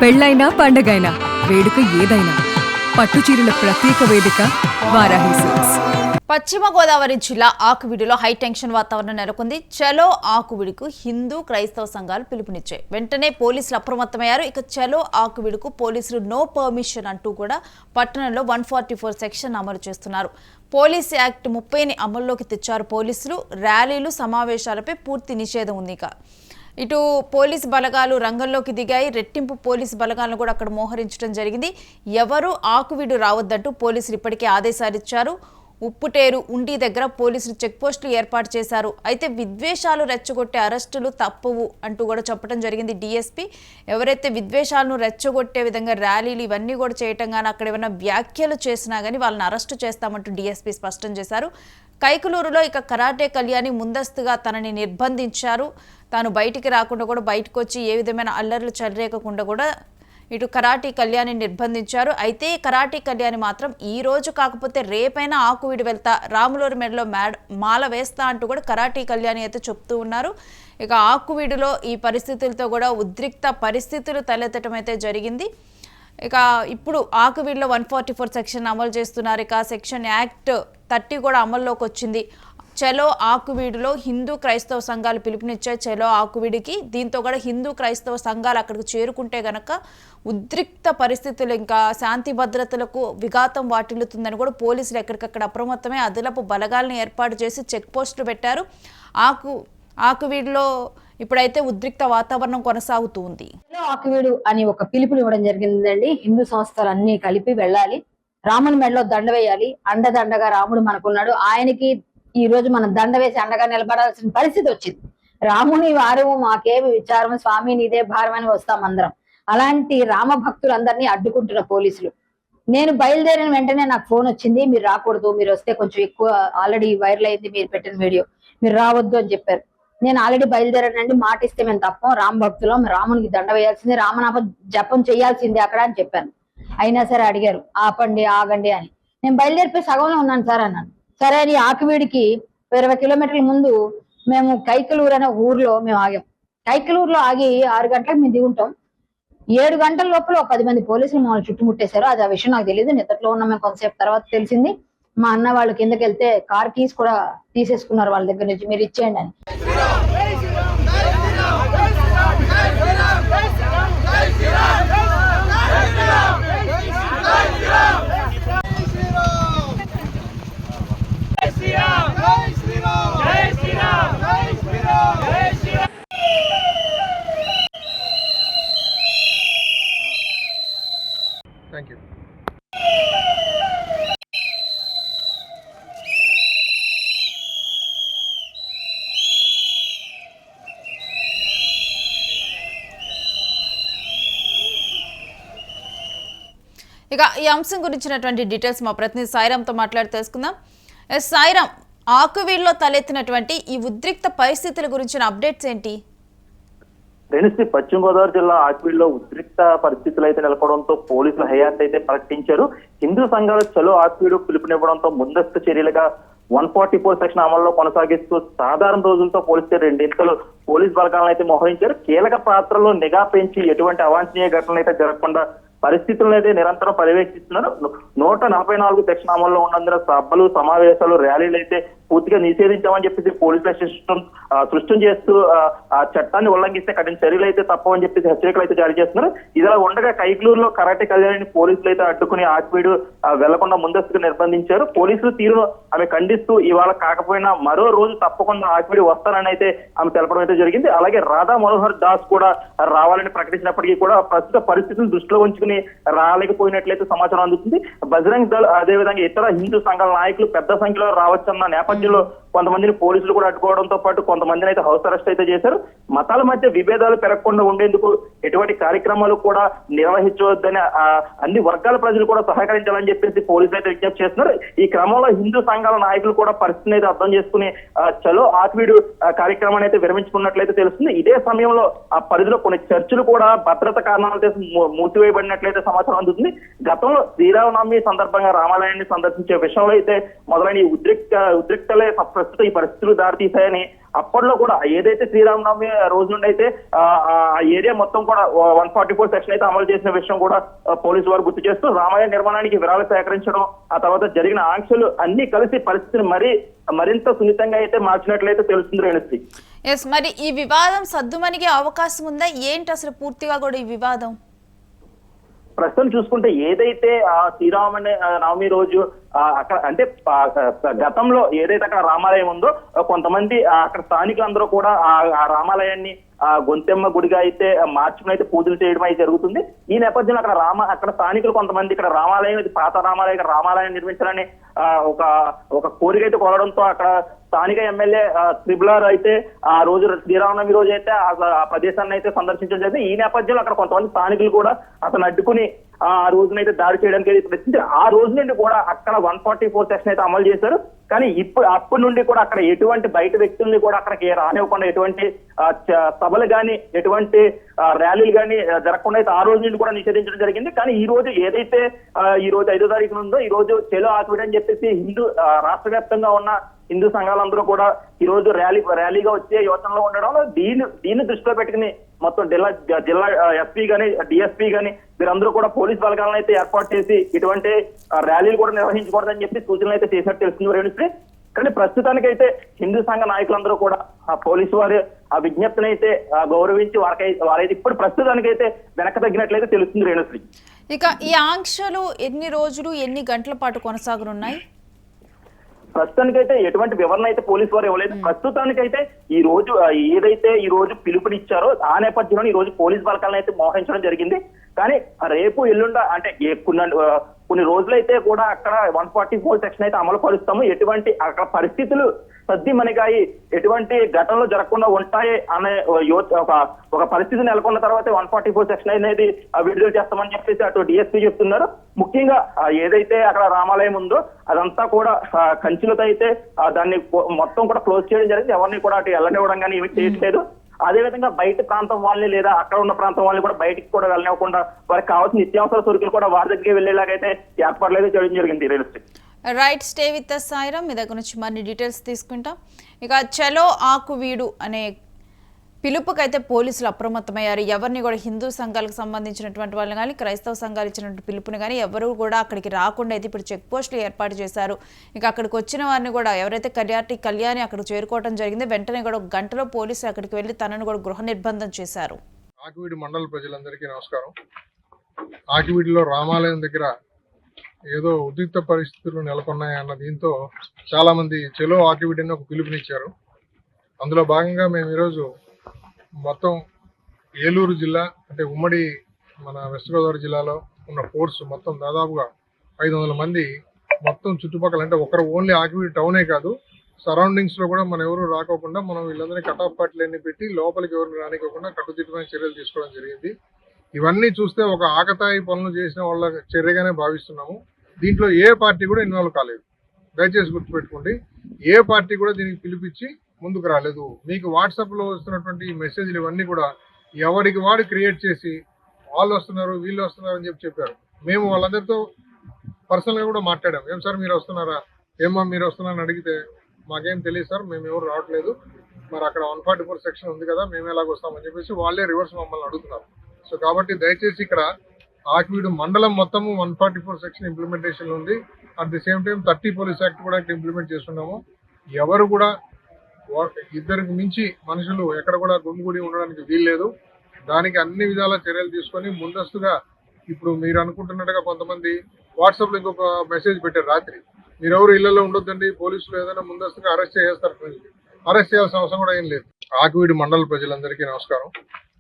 పెళ్ళైనా పండగైనా వేడుక ఏదైనా పట్టుచీరల ప్రత్యేక వేదిక వారాహి సిల్క్స్. పశ్చిమ గోదావరి జిల్లా ఆకువీడులో హై టెన్షన్ వాతావరణం నెలకొంది. చలో ఆకువీడుకు హిందూ క్రైస్తవ సంఘాలు పిలుపునిచ్చాయి. వెంటనే పోలీసులు అప్రమత్తమయ్యారు. ఇక చలో ఆకువీడుకు పోలీసులు నో పర్మిషన్ అంటూ కూడా పట్టణంలో 144 సెక్షన్ అమలు చేస్తున్నారు. పోలీస్ యాక్ట్ 30ని అమల్లోకి తెచ్చారు పోలీసులు. ర్యాలీలు సమావేశాలపై పూర్తి నిషేధం ఉంది. ఇటు పోలీస్ బలగాలు రంగంలోకి దిగాయి. రెట్టింపు పోలీస్ బలగాలను కూడా అక్కడ మోహరించడం జరిగింది. ఎవరు ఆకువీడు రావద్దంటూ పోలీసులు ఇప్పటికే ఆదేశాలు ఇచ్చారు. ఉప్పుటేరు ఉండి దగ్గర పోలీసులు చెక్పోస్టులు ఏర్పాటు చేశారు. అయితే విద్వేషాలు రెచ్చగొట్టే అరెస్టులు తప్పవు అంటూ కూడా చెప్పడం జరిగింది డీఎస్పీ. ఎవరైతే విద్వేషాలను రెచ్చగొట్టే విధంగా ర్యాలీలు ఇవన్నీ కూడా చేయటం కానీ అక్కడ ఏమైనా వ్యాఖ్యలు చేసినా కానీ వాళ్ళని అరెస్టు చేస్తామంటూ డీఎస్పీ స్పష్టం చేశారు. కైకలూరులో ఇక కరాటే కళ్యాణి ముందస్తుగా తనని నిర్బంధించారు. తాను బయటికి రాకుండా కూడా బయటకు వచ్చి ఏ విధమైన అల్లర్లు చెలరేగకుండా కూడా ఇటు కరాటీ కళ్యాణి నిర్బంధించారు. అయితే కరాటీ కళ్యాణి మాత్రం ఈ రోజు కాకపోతే రేపైనా ఆకువీడు వెళ్తా, రాములూరు మెడలో మాల వేస్తా అంటూ కూడా కరాటీ కళ్యాణి అయితే చెప్తూ ఉన్నారు. ఇక ఆకువీడులో ఈ పరిస్థితులతో కూడా ఉద్రిక్త పరిస్థితులు తలెత్తడం అయితే జరిగింది. ఇక ఇప్పుడు ఆకువీడులో 144 సెక్షన్ అమలు చేస్తున్నారు. ఇక సెక్షన్ యాక్ట్ 30 కూడా అమల్లోకి వచ్చింది. చలో ఆకువీడులో హిందూ క్రైస్తవ సంఘాలు పిలుపునిచ్చాయి చలో ఆకువీడికి. దీంతో కూడా హిందూ క్రైస్తవ సంఘాలు అక్కడికి చేరుకుంటే గనక ఉద్రిక్త పరిస్థితులు, ఇంకా శాంతి భద్రతలకు విఘాతం వాటిల్లుతుందని కూడా పోలీసులు ఎక్కడికక్కడ అప్రమత్తమై అదనపు బలగాలను ఏర్పాటు చేసి చెక్ పోస్టులు పెట్టారు. ఆకువీడులో ఇప్పుడైతే ఉద్రిక్త వాతావరణం కొనసాగుతూ ఉంది. ఆకువీడు అని ఒక పిలుపుని ఇవ్వడం జరిగిందండి. హిందూ సంస్థలు అన్ని కలిపి వెళ్ళాలి, రాముని మెడలో దండ వేయాలి, అండదండగా రాముడు మనకున్నాడు, ఆయనకి ఈ రోజు మనం దండ వేసి అండగా నిలబడాల్సిన పరిస్థితి వచ్చింది. రాముని వారము మాకేమి విచారం, స్వామి నీదే భారం అని వస్తాం అందరం. అలాంటి రామ భక్తులందరినీ అడ్డుకుంటున్న పోలీసులు. నేను బయలుదేరిన వెంటనే నాకు ఫోన్ వచ్చింది, మీరు రాకూడదు, మీరు వస్తే కొంచెం ఎక్కువ ఆల్రెడీ వైరల్ అయింది మీరు పెట్టిన వీడియో, మీరు రావద్దు అని చెప్పారు. నేను ఆల్రెడీ బయలుదేరానండి, మాట ఇస్తే మేము తప్పం, రామ భక్తులం, రామునికి దండ వేయాల్సిందే, రామనామ జపం చేయాల్సిందే అక్కడ అని చెప్పాను. అయినా సరే అడిగారు ఆపండి ఆగండి అని. నేను బయలుదేరిపోయి సగంలో ఉన్నాను సార్ అన్నాను. సరే అని ఆకువీడికి 20 కిలోమీటర్ల ముందు మేము కైకలూరు అనే ఊర్లో మేము ఆగాం. కైకలూరులో ఆగి 6 గంటలకు మేము దిగుంటాం. 7 గంటల లోపల 10 మంది పోలీసులు మమ్మల్ని చుట్టుముట్టేశారు. అది ఆ విషయం నాకు తెలియదు, నిద్రలో ఉన్నాం మేము. కొంతసేపు తర్వాత తెలిసింది. మా అన్న వాళ్ళు కిందకి వెళ్తే కార్ కీస్ కూడా తీసేసుకున్నారు వాళ్ళ దగ్గర నుంచి, మీరు ఇచ్చేయండి అని. Thank you. ఇక ఈ అంశం గురించినటువంటి డీటెయిల్స్ మా ప్రతినిధి సాయిరామ్తో మాట్లాడి తెలుసుకుందాం. సాయిరామ్, ఆకువీడులో తలెత్తినటువంటి ఈ ఉద్రిక్త పరిస్థితుల గురించిన అప్డేట్స్ ఏంటి? పశ్చిమ గోదావరి జిల్లా ఆకువీడులో ఉద్రిక్త పరిస్థితులు అయితే నెలకొనడంతో పోలీసులు హయాత్ అయితే ప్రకటించారు. హిందూ సంఘాలు చలో ఆకువీడు పిలుపునివ్వడంతో ముందస్తు చర్యలుగా 144 సెక్షన్ అమల్లో కొనసాగిస్తూ సాధారణ రోజులతో పోలిస్తే 2 ఇంతలు పోలీస్ బలగాలను అయితే మోహరించారు. కీలక పాత్రలో నిఘా పెంచి ఎటువంటి అవాంఛనీయ ఘటనలు అయితే జరగకుండా పరిస్థితులను అయితే నిరంతరం పర్యవేక్షిస్తున్నారు. 144 సెక్షన్ అమల్లో ఉన్నందున సభలు, సమావేశాలు, ర్యాలీలు అయితే పూర్తిగా నిషేధించామని చెప్పేసి పోలీసుల సృష్టి చేస్తూ ఆ చట్టాన్ని ఉల్లంఘిస్తే కఠిన చర్యలు అయితే తప్పవని చెప్పేసి హెచ్చరికలు అయితే జారీ చేస్తున్నారు. ఇదిలా ఉండగా కైకలూరులో కరాటే కళ్యాణిని పోలీసులు అయితే అడ్డుకుని ఆకువీడు వెళ్లకుండా ముందస్తుగా నిర్బంధించారు. పోలీసులు తీరు ఆమె ఖండిస్తూ ఇవాళ కాకపోయినా మరో రోజు తప్పకుండా ఆకువీడు వస్తారని అయితే ఆమె తెలపడం అయితే జరిగింది. అలాగే రాధా మనోహర్ దాస్ కూడా రావాలని ప్రకటించినప్పటికీ కూడా ప్రస్తుత పరిస్థితులను దృష్టిలో ఉంచుకుని రాలేకపోయినట్లయితే సమాచారం అందుతుంది. బజరంగ్ దళ్ అదేవిధంగా ఇతర హిందూ సంఘాల నాయకులు పెద్ద సంఖ్యలో రావచ్చన్న నేపథ్యంలో కొంతమందిని పోలీసులు కూడా అడ్డుకోవడంతో పాటు కొంతమందిని అయితే హౌస్ అరెస్ట్ అయితే చేశారు. మతాల మధ్య విభేదాలు పెరగకుండా ఉండేందుకు ఎటువంటి కార్యక్రమాలు కూడా నిర్వహించవద్దని అన్ని వర్గాల ప్రజలు కూడా సహకరించాలని చెప్పేసి పోలీసులు అయితే విజ్ఞప్తి చేస్తున్నారు. ఈ క్రమంలో హిందూ సంఘాల నాయకులు కూడా పరిస్థితిని అయితే అర్థం చేసుకుని చలో ఆకువీడు కార్యక్రమాన్ని అయితే విరమించుకున్నట్లయితే తెలుస్తుంది. ఇదే సమయంలో ఆ పరిధిలో కొన్ని చర్చలు కూడా భద్రత కారణాలతో మూసివేయబడినట్లయితే సమాచారం అందుతుంది. గతంలో శ్రీరామనవమి సందర్భంగా రామాలయాన్ని సందర్శించే విషయంలో అయితే మొదలైన ఉద్రిక్తలే ప్రస్తుతం ఈ పరిస్థితులు దారితీశాయని అప్పట్లో కూడా ఏదైతే శ్రీరామనవమి రోజు నుండి అయితే ఆ ఏరియా మొత్తం కూడా 144 సెక్షన్ అయితే అమలు చేసిన విషయం కూడా పోలీసు వారు గుర్తు చేస్తూ రామాలయ నిర్మాణానికి విరాళాలు సేకరించడం, ఆ తర్వాత జరిగిన ఆంక్షలు అన్ని కలిసి పరిస్థితిని మరింత సున్నితంగా అయితే మార్చినట్లయితే తెలుస్తుంది రేణుశ్రీ. ఎస్, మరి ఈ వివాదం సద్దుమణిగే అవకాశం ఉందా? ఏంటి అసలు పూర్తిగా కూడా ఈ వివాదం? ప్రస్తుతం చూసుకుంటే ఏదైతే శ్రీరామ నవమి రోజు అక్కడ అంటే గతంలో ఏదైతే అక్కడ రామాలయం ఉందో కొంతమంది అక్కడ స్థానికులందరూ కూడా ఆ రామాలయాన్ని గొంతెమ్మ గుడిగా అయితే మార్చుకుని అయితే పూజలు చేయడం అయితే జరుగుతుంది. ఈ నేపథ్యంలో అక్కడ స్థానికులు కొంతమంది ఇక్కడ రామాలయం, ఇది పాత రామాలయం, రామాలయం నిర్మించాలని ఒక కోరిక అయితే కోరడంతో అక్కడ స్థానిక ఎమ్మెల్యే త్రిబులార్ అయితే ఆ రోజు శ్రీరామనవమి రోజు అయితే ఆ ప్రదేశాన్ని అయితే సందర్శించడం జరిగింది. ఈ నేపథ్యంలో అక్కడ కొంతమంది స్థానికులు కూడా అతను అడ్డుకుని ఆ రోజునైతే దాడి చేయడానికి అయితే ప్రయత్నించారు. ఆ రోజు నుండి కూడా అక్కడ 144 సెక్షన్ అయితే అమలు చేశారు. కానీ అప్పటి నుండి కూడా అక్కడ ఎటువంటి బయట వ్యక్తుల్ని కూడా అక్కడికి రానివ్వకుండా, ఎటువంటి సభలు కానీ ఎటువంటి ర్యాలీలు కానీ జరగకుండా అయితే ఆ రోజు నుండి కూడా నిషేధించడం జరిగింది. కానీ ఈ రోజు ఏదైతే ఈ రోజు 5వ తారీఖు ఉందో ఈ రోజు చలో ఆకువిడి అని చెప్పేసి రాష్ట్ర వ్యాప్తంగా ఉన్న హిందూ సంఘాలందరూ కూడా ఈ రోజు ర్యాలీగా వచ్చే యోచనలో ఉండడంలో దీన్ని దృష్టిలో పెట్టుకుని మొత్తం జిల్లా ఎస్పీ గానీ డిఎస్పీ గానీ వీరందరూ కూడా పోలీస్ బలగాలను అయితే ఏర్పాటు చేసి ఇటువంటి ర్యాలీలు కూడా నిర్వహించకూడదని చెప్పి సూచనలు అయితే చేసినట్టు తెలుస్తుంది రేణుశ్రీ. కానీ ప్రస్తుతానికైతే హిందూ సంఘ నాయకులందరూ కూడా ఆ పోలీసు వారి ఆ విజ్ఞప్తిని అయితే గౌరవించి వారైతే ఇప్పుడు ప్రస్తుతానికైతే వెనక తగ్గినట్లయితే తెలుస్తుంది రేణుశ్రీ. ఇక ఈ ఆంక్షలు ఎన్ని రోజులు, ఎన్ని గంటల పాటు కొనసాగనున్నాయి? ప్రస్తుతానికైతే ఎటువంటి వివరణ అయితే పోలీసు వారు ఇవ్వలేదు. ప్రస్తుతానికైతే ఏదైతే ఈ రోజు పిలుపునిచ్చారో ఆ నేపథ్యంలో ఈ రోజు పోలీస్ బలగాలను అయితే మోహరించడం జరిగింది. కానీ రేపు ఎల్లుండ అంటే కొన్ని రోజులైతే కూడా అక్కడ 144 సెక్షన్ అయితే అమలు పరుస్తాము, ఎటువంటి అక్కడ పరిస్థితులు సద్దిమణిగాయి ఎటువంటి ఘటనలు జరగకుండా ఉంటాయి అనే ఒక పరిస్థితి నెలకొన్న తర్వాత 144 సెక్షన్ అనేది విడుదల చేస్తామని చెప్పేసి అటు డిఎస్పీ చెప్తున్నారు. ముఖ్యంగా ఏదైతే అక్కడ రామాలయం ఉందో అదంతా కూడా కంచెలతో అయితే దాన్ని మొత్తం కూడా క్లోజ్ చేయడం జరిగింది. ఎవరిని కూడా అటు వెళ్ళనివ్వడం కానీ ఏమి చేయట్లేదు. అదేవిధంగా బయట ప్రాంతం వాళ్ళని లేదా అక్కడ ఉన్న ప్రాంతం వాళ్ళని కూడా బయటికి కూడా వెళ్ళనివ్వకుండా వారికి కావాల్సిన నిత్యావసర సరుకులు కూడా వారి దగ్గరికి వెళ్ళేలాగైతే ఏర్పాట్లు అయితే చేయడం జరిగింది. Right, stay with us Sairam. మీ దగ్గర నుంచి మరిన్ని డీటెయిల్స్ తీసుకుంటాం. ఇక చలో ఆకువీడు అనే పిలుపుకైతే పోలీసులు అప్రమత్తమయ్యారు. ఎవరిని కూడా హిందూ సంఘాలకు సంబంధించినటువంటి వాళ్ళని కానీ క్రైస్తవ సంఘాలు ఇచ్చినటువంటి పిలుపుని కానీ ఎవరు కూడా అక్కడికి రాకుండా అయితే ఇప్పుడు చెక్ పోస్టులు ఏర్పాటు చేశారు. ఇక అక్కడికి వచ్చిన వారిని కూడా ఎవరైతే కళ్యాణి అక్కడికి చేరుకోవడం జరిగింది, వెంటనే కూడా ఒక గంటలో పోలీసులు అక్కడికి వెళ్లి తనను కూడా గృహ నిర్బంధం చేశారు. ఆకివీడు మండల ప్రజలందరికీ నమస్కారం. ఆకివీడిలో రామాలయం దగ్గర ఏదో ఉద్రిక్త పరిస్థితులు నెలకొన్నాయన్న దీంతో చాలా మంది చలో ఆకివీడిని ఒక పిలుపునిచ్చారు. అందులో భాగంగా మేము ఈరోజు మొత్తం ఏలూరు జిల్లా అంటే ఉమ్మడి మన వెస్ట్ గోదావరి జిల్లాలో ఉన్న ఫోర్స్ మొత్తం దాదాపుగా 500 మంది మొత్తం చుట్టుపక్కల, అంటే ఒకరు ఓన్లీ ఆకివీడి టౌనే కాదు సరౌండింగ్స్ లో కూడా మనం ఎవరు రాకోకుండా మనం వీళ్ళందరినీ కట్ ఆఫ్ పార్టీలన్నీ పెట్టి లోపలికి ఎవరు రానికోకుండా కట్టుదిట్టమైన చర్యలు తీసుకోవడం జరిగింది. ఇవన్నీ చూస్తే ఒక ఆకతాయి పనులు చేసిన వాళ్ళ చర్యగానే భావిస్తున్నాము. దీంట్లో ఏ పార్టీ కూడా ఇన్వాల్వ్ కాలేదు. దయచేసి గుర్తుపెట్టుకోండి, ఏ పార్టీ కూడా దీనికి పిలిపించి ముందుకు రాలేదు. మీకు వాట్సాప్ లో వస్తున్నటువంటి మెసేజ్లు ఇవన్నీ కూడా ఎవరికి వాడు క్రియేట్ చేసి వాళ్ళు వస్తున్నారు వీళ్ళు వస్తున్నారు అని చెప్పారు. మేము వాళ్ళందరితో పర్సనల్ గా కూడా మాట్లాడాం. ఏం సార్ మీరు వస్తున్నారా, ఏమో మీరు వస్తున్నారని అడిగితే మాకేం తెలియదు సార్, మేము ఎవరు రావట్లేదు, మరి అక్కడ 144 సెక్షన్ ఉంది కదా మేము ఎలాగ వస్తామని చెప్పేసి వాళ్ళే రివర్స్ మమ్మల్ని అడుగుతున్నారు. సో కాబట్టి దయచేసి ఇక్కడ ఆకివీడు మండలం మొత్తము 144 సెక్షన్ ఇంప్లిమెంటేషన్ ఉంది. At the same time 30 police act కూడా ఇక్కడ ఇంప్లిమెంట్ చేస్తున్నాము. ఎవరు కూడా ఇద్దరికి మించి మనుషులు ఎక్కడ కూడా గుమిగూడి ఉండడానికి వీల్లేదు. దానికి అన్ని విధాల చర్యలు తీసుకొని ముందస్తుగా ఇప్పుడు మీరు అనుకుంటున్నట్టుగా కొంతమంది వాట్సాప్ లో ఇంకొక మెసేజ్ పెట్టారు రాత్రి, మీరెవరు ఇళ్లలో ఉండొద్దండి, పోలీసులు ఏదైనా ముందస్తుగా అరెస్ట్ చేస్తారు. అరెస్ట్ చేయాల్సిన అవసరం కూడా ఏం లేదు. ఆకివీడు మండల ప్రజలందరికీ నమస్కారం.